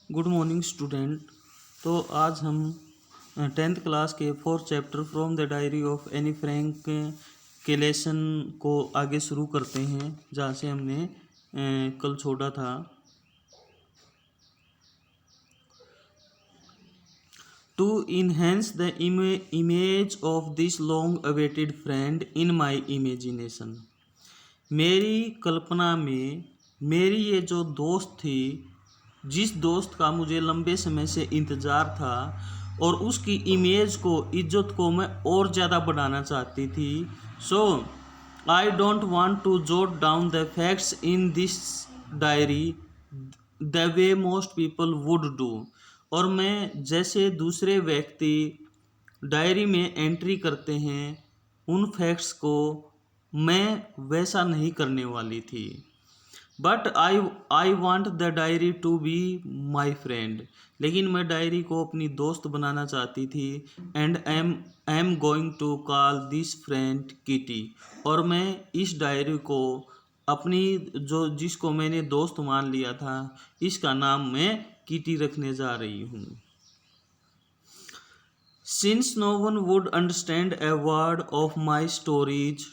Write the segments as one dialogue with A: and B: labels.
A: Good morning student. तो आज हम 10th क्लास के 4th chapter from the diary of Anne Frank के लेसन को आगे शुरू करते हैं जहाँ से हमने कल छोड़ा था। To enhance the image of this long awaited friend in my imagination. मेरी कल्पना में मेरी ये जो दोस्त थी, जिस दोस्त का मुझे लंबे समय से इंतज़ार था और उसकी इमेज को, इज्जत को मैं और ज़्यादा बढ़ाना चाहती थी। So I don't want to jot down the facts in this diary the way most people would do. और मैं जैसे दूसरे व्यक्ति डायरी में एंट्री करते हैं उन फैक्ट्स को मैं वैसा नहीं करने वाली थी। But I want the diary to be my friend. लेकिन मैं डायरी को अपनी दोस्त बनाना चाहती थी। And I am going to call this friend Kitty. और मैं इस डायरी को अपनी जिसको मैंने दोस्त मान लिया था, इसका नाम मैं किटी रखने जा रही हूँ। Since no one would understand a word of my stories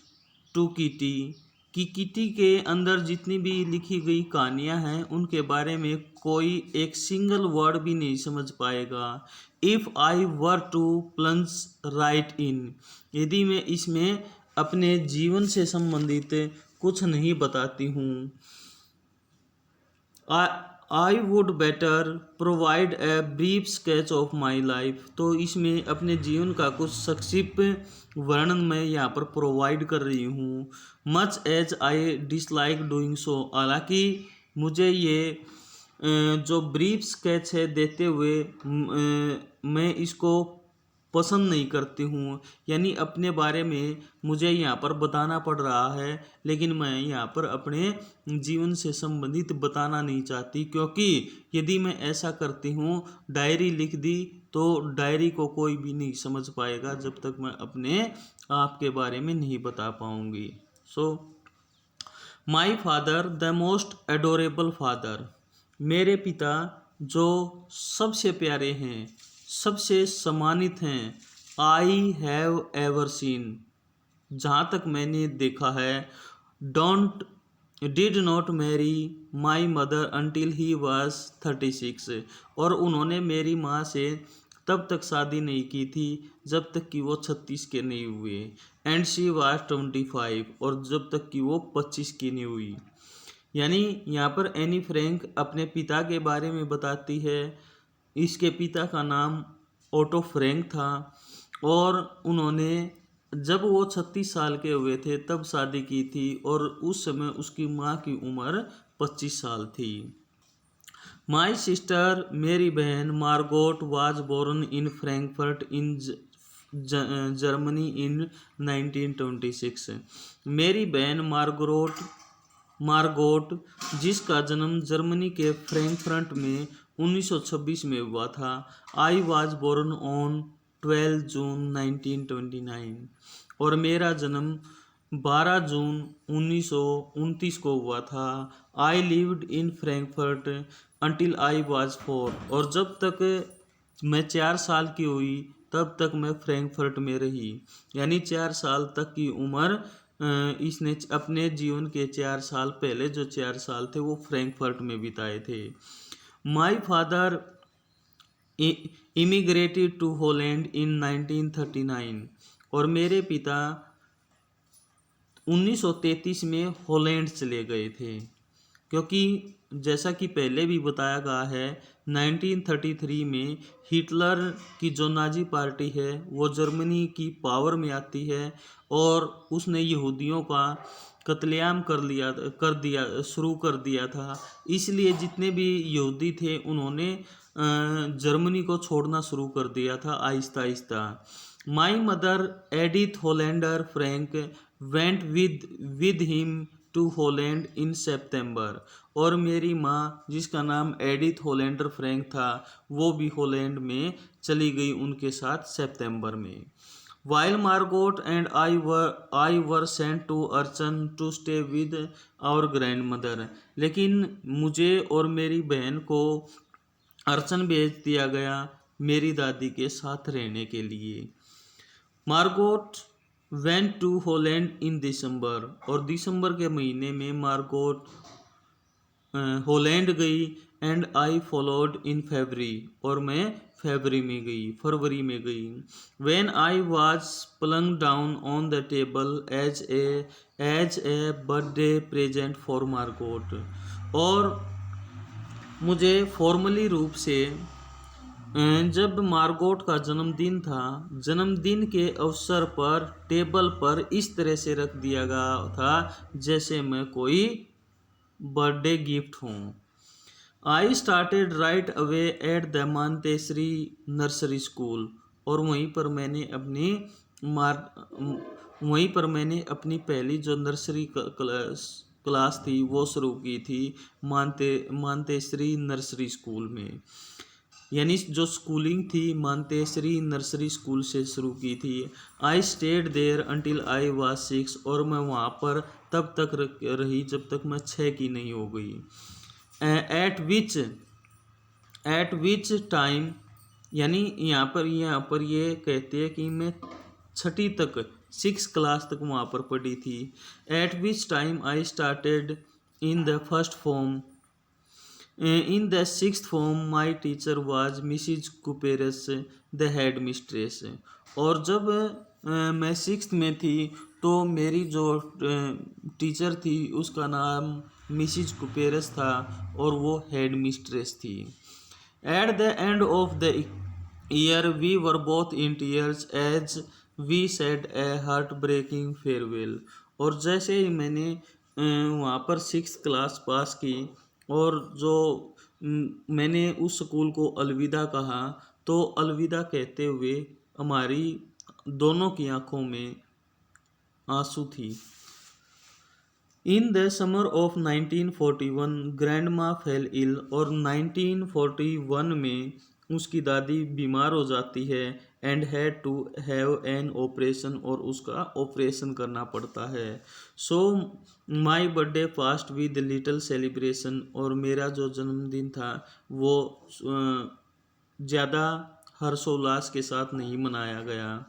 A: to Kitty, कि किटी के अंदर जितनी भी लिखी गई कहानियाँ हैं उनके बारे में कोई एक सिंगल वर्ड भी नहीं समझ पाएगा। If I were to plunge right in, यदि मैं इसमें अपने जीवन से संबंधित कुछ नहीं बताती हूँ। I would better provide a brief sketch of my life. तो इसमें अपने जीवन का कुछ संक्षिप्त वर्णन मैं यहाँ पर प्रोवाइड कर रही हूँ। Much as I dislike doing so, हालांकि मुझे ये जो ब्रीफ स्केच है देते हुए मैं इसको पसंद नहीं करती हूँ। यानी अपने बारे में मुझे यहाँ पर बताना पड़ रहा है, लेकिन मैं यहाँ पर अपने जीवन से संबंधित बताना नहीं चाहती, क्योंकि यदि मैं ऐसा करती हूँ, डायरी लिख दी, तो डायरी को कोई भी नहीं समझ पाएगा जब तक मैं अपने आप के बारे में नहीं बता पाऊँगी। So my father the most adorable father, मेरे पिता जो सबसे प्यारे हैं, सबसे सम्मानित हैं। आई हैव एवर सीन, जहाँ तक मैंने देखा है। Did not marry my mother until he was 36, और उन्होंने मेरी माँ से तब तक शादी नहीं की थी जब तक कि वो 36 के नहीं हुए। एंड शी वॉज 25, और जब तक कि वो 25 की नहीं हुई। यानी यहाँ पर एनी फ्रैंक अपने पिता के बारे में बताती है। इसके पिता का नाम ओटो फ्रैंक था और उन्होंने जब वो 36 साल के हुए थे तब शादी की थी, और उस समय उसकी माँ की उम्र 25 साल थी। माई सिस्टर, मेरी बहन Margot was born in Frankfurt in Germany in 1926। मेरी बहन मार्गोट जिसका जन्म जर्मनी के फ्रैंकफर्ट में 1926 में हुआ था। आई वाज बोर्न ऑन 12 जून 1929, और मेरा जन्म 12 जून 1929 को हुआ था। I lived in Frankfurt until I was 4, और जब तक मैं 4 साल की हुई तब तक मैं फ्रैंकफर्ट में रही। यानी 4 साल तक की उम्र इसने अपने जीवन के 4 साल पहले जो 4 साल थे वो फ्रैंकफर्ट में बिताए थे। My father immigrated to Holland in 1939, और मेरे पिता 1933 में हॉलैंड चले गए थे, क्योंकि जैसा कि पहले भी बताया गया है 1933 में हिटलर की जो नाजी पार्टी है वो जर्मनी की पावर में आती है, और उसने यहूदियों का कत्लेआम शुरू कर दिया था। इसलिए जितने भी यहूदी थे उन्होंने जर्मनी को छोड़ना शुरू कर दिया था आहिस्ता आहिस्ता। My mother Edith Hollander Frank went with him to Holland in September, और मेरी माँ जिसका नाम एडिथ होलैंडर फ्रैंक था वो भी हॉलैंड में चली गई उनके साथ सितंबर में। While Margot and I were sent to Aachen to stay with our grandmother, लेकिन मुझे और मेरी बहन को अर्चन भेज दिया गया मेरी दादी के साथ रहने के लिए। Margot went to Holland in December, और दिसंबर के महीने में मार्गोट हॉलैंड गई। And I followed in February, और मैं फरवरी में गई। When I was plunked down on the table as a birthday present for Margot, और मुझे फॉर्मली रूप से जब मार्गोट का जन्मदिन था, जन्मदिन के अवसर पर टेबल पर इस तरह से रख दिया गया था जैसे मैं कोई बर्थडे गिफ्ट हूँ। I started right away at the Montessori nursery school, और वहीं पर मैंने अपनी पहली जो नर्सरी क्लास थी वो शुरू की थी मानतेश्वरी नर्सरी स्कूल में। यानी जो स्कूलिंग थी मानतेश्वरी नर्सरी स्कूल से शुरू की थी। I stayed there until I was 6, और मैं वहाँ पर तब तक रही जब तक मैं 6 की नहीं हो गई। एट विच टाइम, यानी यहाँ पर ये कहते हैं कि मैं 6ठी तक 6 क्लास तक वहाँ पर पढ़ी थी। Eight which time I started in the first form. In the 6th form, my teacher was Mrs. Kuperes, the head mistress. और जब मैं 6th में थी तो मेरी जो टीचर थी उसका नाम मिसिज कुपेरस था, और वो हेड मिस्ट्रेस थी। At the end of the year we were both in tears as we said a heartbreaking farewell. और जैसे ही मैंने वहाँ पर 6th क्लास पास की और जो मैंने उस स्कूल को अलविदा कहा, तो अलविदा कहते हुए हमारी दोनों की आंखों में आंसू थी। In the summer of 1941 grandma fell ill, और 1941 में उसकी दादी बीमार हो जाती है। And had to have an operation, और उसका ऑपरेशन करना पड़ता है। So my birthday passed with little celebration, और मेरा जो जन्मदिन था वो ज़्यादा हर्षोल्लास के साथ नहीं मनाया गया।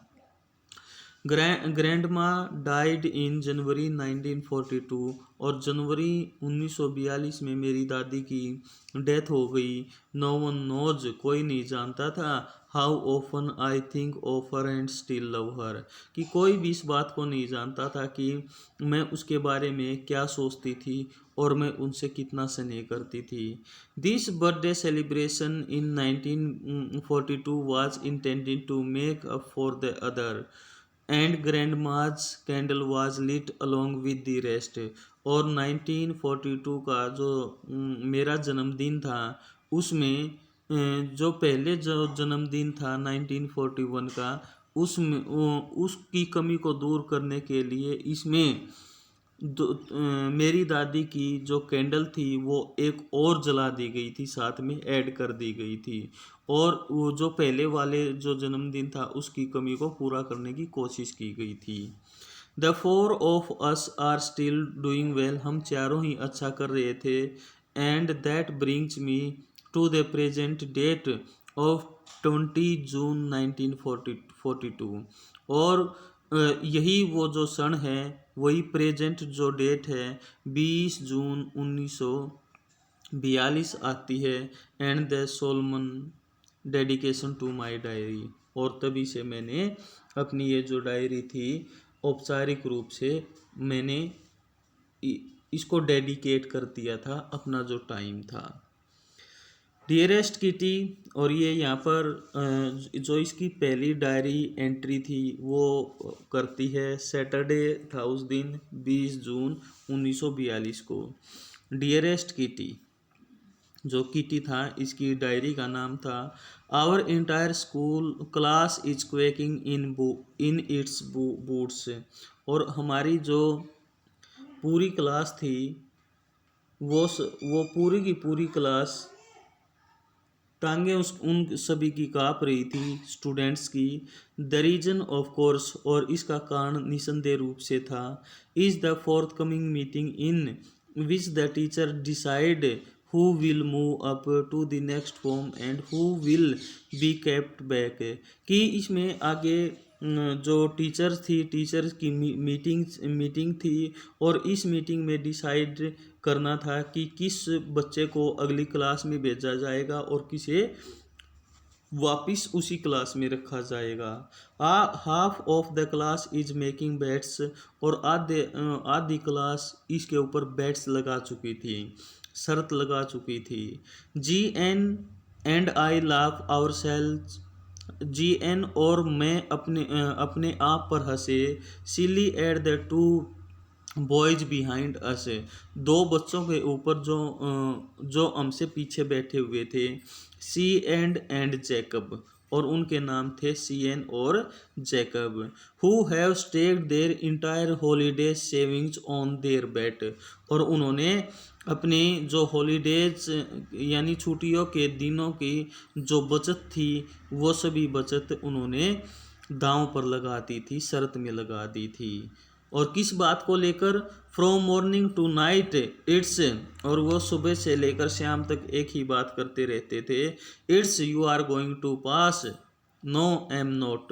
A: ग्रैंडमा डाइड इन जनवरी 1942, और जनवरी 1942 में मेरी दादी की डेथ हो गई। नो वन नोज, कोई नहीं जानता था। How often I think of her and still love हर, कि कोई भी इस बात को नहीं जानता था कि मैं उसके बारे में क्या सोचती थी और मैं उनसे कितना स्नेह करती थी। This birthday celebration in 1942 was intended to make up for the other, and grandma's candle was lit along with the rest. और 1942 का जो मेरा जन्मदिन था उसमें जो पहले जो जन्मदिन था 1941 का, उसमें उसकी कमी को दूर करने के लिए इसमें मेरी दादी की जो कैंडल थी वो एक और जला दी गई थी, साथ में ऐड कर दी गई थी, और वो जो पहले वाले जो जन्मदिन था उसकी कमी को पूरा करने की कोशिश की गई थी। The 4 of us are still doing well, हम चारों ही अच्छा कर रहे थे। And that brings me to the present date of 20 June 1942, और यही वो जो क्षण है, वही प्रेजेंट जो डेट है 20 जून 1942 आती है। And the solemn dedication to my diary, और तभी से मैंने अपनी ये जो डायरी थी औपचारिक रूप से मैंने इसको डेडिकेट कर दिया था, अपना जो टाइम था। डियरेस्ट किटी, और ये यहाँ पर जो इसकी पहली डायरी एंट्री थी वो करती है, सैटरडे था उस दिन 20 जून 1942 को। डियरेस्ट किटी, जो किटी था इसकी डायरी का नाम था। Our entire school class is quaking in its boots, और हमारी जो पूरी क्लास थी वो पूरी की पूरी क्लास टांगे उन सभी की काँप रही थी, स्टूडेंट्स की। द रीजन ऑफ कोर्स, और इसका कारण निसंदेह रूप से था, is the fourth coming meeting in which the teacher decide who will move up to the next form and who will be kept back। कि इसमें आगे जो टीचर्स की मीटिंग थी और इस मीटिंग में डिसाइड करना था कि किस बच्चे को अगली क्लास में भेजा जाएगा और किसे वापिस उसी क्लास में रखा जाएगा। Half of the class is making bets, और आधी क्लास इसके ऊपर बेट्स लगा चुकी थी, शर्त लगा चुकी थी। G N and I laugh ourselves, G N और मैं अपने आप पर हंसे। Silly at the two boys behind us, दो बच्चों के ऊपर जो हमसे पीछे बैठे हुए थे। सी एंड जैकब, और उनके नाम थे सीएन और Jacob. Who have staked their entire holiday savings on their bet, और उन्होंने अपनी जो हॉलीडेज यानी छुट्टियों के दिनों की जो बचत थी वो सभी बचत उन्होंने दांव पर लगा दी थी, शर्त में लगा दी थी। और किस बात को लेकर? From morning to night it's, और वो सुबह से लेकर शाम तक एक ही बात करते रहते थे। It's you are going to pass, no am not,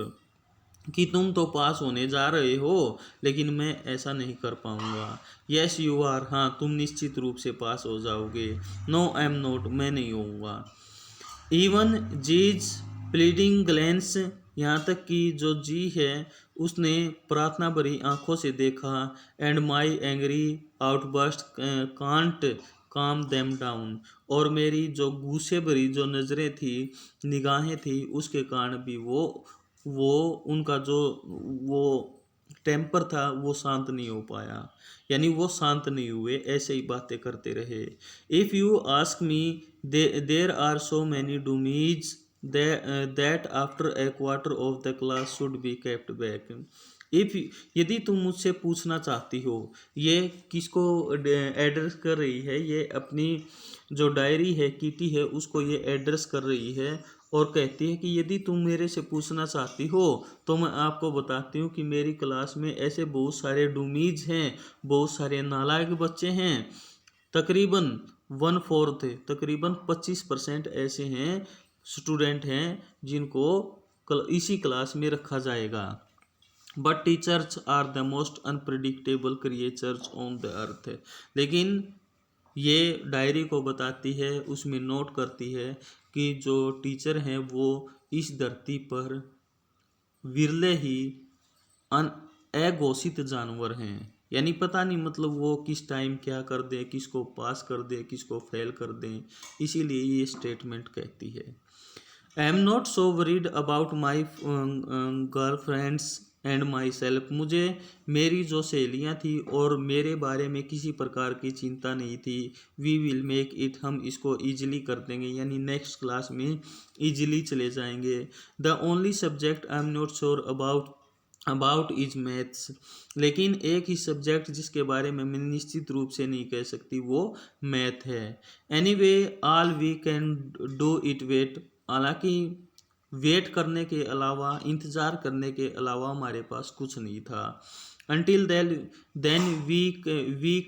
A: कि तुम तो पास होने जा रहे हो लेकिन मैं ऐसा नहीं कर पाऊंगा। यस यू आर, हाँ तुम निश्चित रूप से पास हो जाओगे। नो एम नॉट, मैं नहीं होऊंगा। इवन जीज प्लीडिंग ग्लैंस, यहाँ तक कि जो जी है उसने प्रार्थना भरी आंखों से देखा। And my angry outburst can't काम देम डाउन, और मेरी जो गुस्से भरी जो नज़रें थी, निगाहें थी, उसके कारण भी वो उनका जो वो टेम्पर था वो शांत नहीं हो पाया, यानी वो शांत नहीं हुए, ऐसे ही बातें करते रहे। If you ask me there are so many dummies that after a quarter of the class should be kept back. If, यदि तुम मुझसे पूछना चाहती हो, ये किसको एड्रेस कर रही है? ये अपनी जो डायरी है कीटी है उसको ये एड्रेस कर रही है और कहती है कि यदि तुम मेरे से पूछना चाहती हो तो मैं आपको बताती हूँ कि मेरी क्लास में ऐसे बहुत सारे डूमीज हैं, बहुत सारे नालायक बच्चे हैं। तकरीबन 1/4, तकरीबन 25% ऐसे हैं स्टूडेंट हैं जिनको इसी क्लास में रखा जाएगा। But teachers are the most unpredictable creatures on the earth. लेकिन ये डायरी को बताती है, उसमें नोट करती है कि जो टीचर हैं वो इस धरती पर विरले ही अघोषित जानवर हैं, यानी पता नहीं मतलब वो किस टाइम क्या कर दें, किसको पास कर दें, किसको फेल कर दें, इसीलिए ये स्टेटमेंट कहती है। I am not so worried about my girl friends and my self, मुझे मेरी जो सहेलियाँ थी और मेरे बारे में किसी प्रकार की चिंता नहीं थी। वी विल मेक इट, हम इसको ईजिली कर देंगे, यानी नेक्स्ट क्लास में ईजिली चले जाएंगे। The only subject I am not sure about is maths, लेकिन एक ही सब्जेक्ट जिसके बारे में मैं निश्चित रूप से नहीं कह सकती वो मैथ है। Anyway all we can do it wait, हालांकि वेट करने के अलावा, इंतज़ार करने के अलावा हमारे पास कुछ नहीं था। Until then we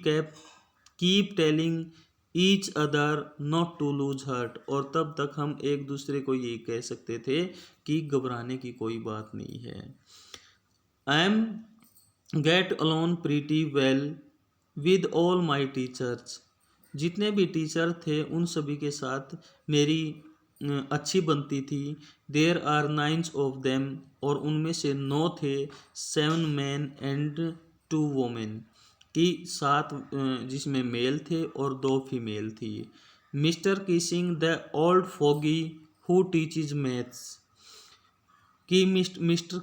A: keep telling each other not to lose hurt, और तब तक हम एक दूसरे को ये कह सकते थे कि घबराने की कोई बात नहीं है। I am get alone pretty well with all my teachers, जितने भी टीचर थे उन सभी के साथ मेरी अच्छी बनती थी। देयर आर 9 ऑफ देम, और उनमें से 9 थे। 7 मैन एंड 2 वोमेन, की 7 जिसमें मेल थे और 2 फीमेल थी। Mister Keesing the old foggy who teaches maths, कि मिस्टर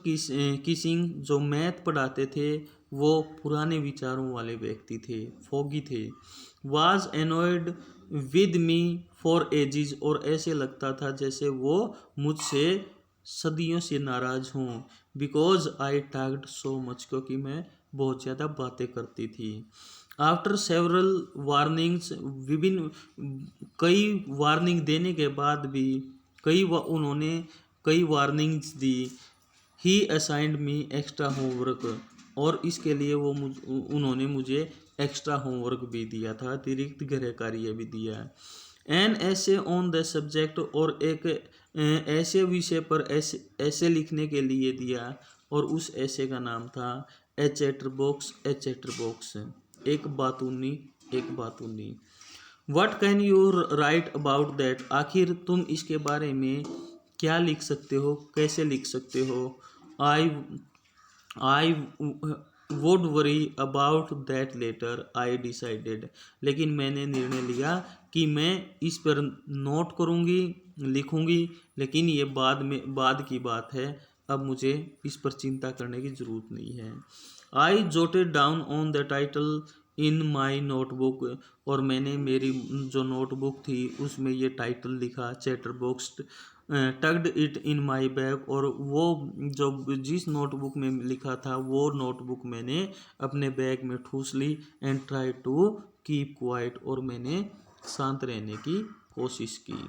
A: किसिंग जो मैथ पढ़ाते थे वो पुराने विचारों वाले व्यक्ति थे, फोगी थे। Was annoyed with me for edges, और ऐसे लगता था जैसे वो मुझसे सदियों से नाराज हूँ। Because I talked so much, क्योंकि मैं बहुत ज़्यादा बातें करती थी। आफ्टर सेवरल वार्निंग्स, विभिन्न कई वार्निंग देने के बाद भी उन्होंने कई वार्निंग्स दी। ही असाइंड मी एक्स्ट्रा होमवर्क, और इसके लिए उन्होंने मुझे एक्स्ट्रा होमवर्क भी दिया था, अतिरिक्त गृह कार्य भी दिया है। एन ऐसे ऑन द सब्जेक्ट, और एक ऐसे विषय पर ऐसे लिखने के लिए दिया, और उस ऐसे का नाम था a chatterbox, a chatterbox, एक बातूनी। What can you write about that, आखिर तुम इसके बारे में क्या लिख सकते हो, कैसे लिख सकते हो। I would worry about that letter, I decided, लेकिन मैंने निर्णय लिया कि मैं इस पर नोट करूँगी, लिखूँगी, लेकिन ये बाद की बात है, अब मुझे इस पर चिंता करने की ज़रूरत नहीं है। I jotted down on the title in my notebook, और मैंने मेरी जो नोटबुक थी उसमें ये टाइटल लिखा, chatter box, tugged it in my bag, और वो जो जिस नोटबुक में लिखा था वो नोटबुक मैंने अपने बैग में ठूस ली। And try to keep quiet, और मैंने शांत रहने की कोशिश की।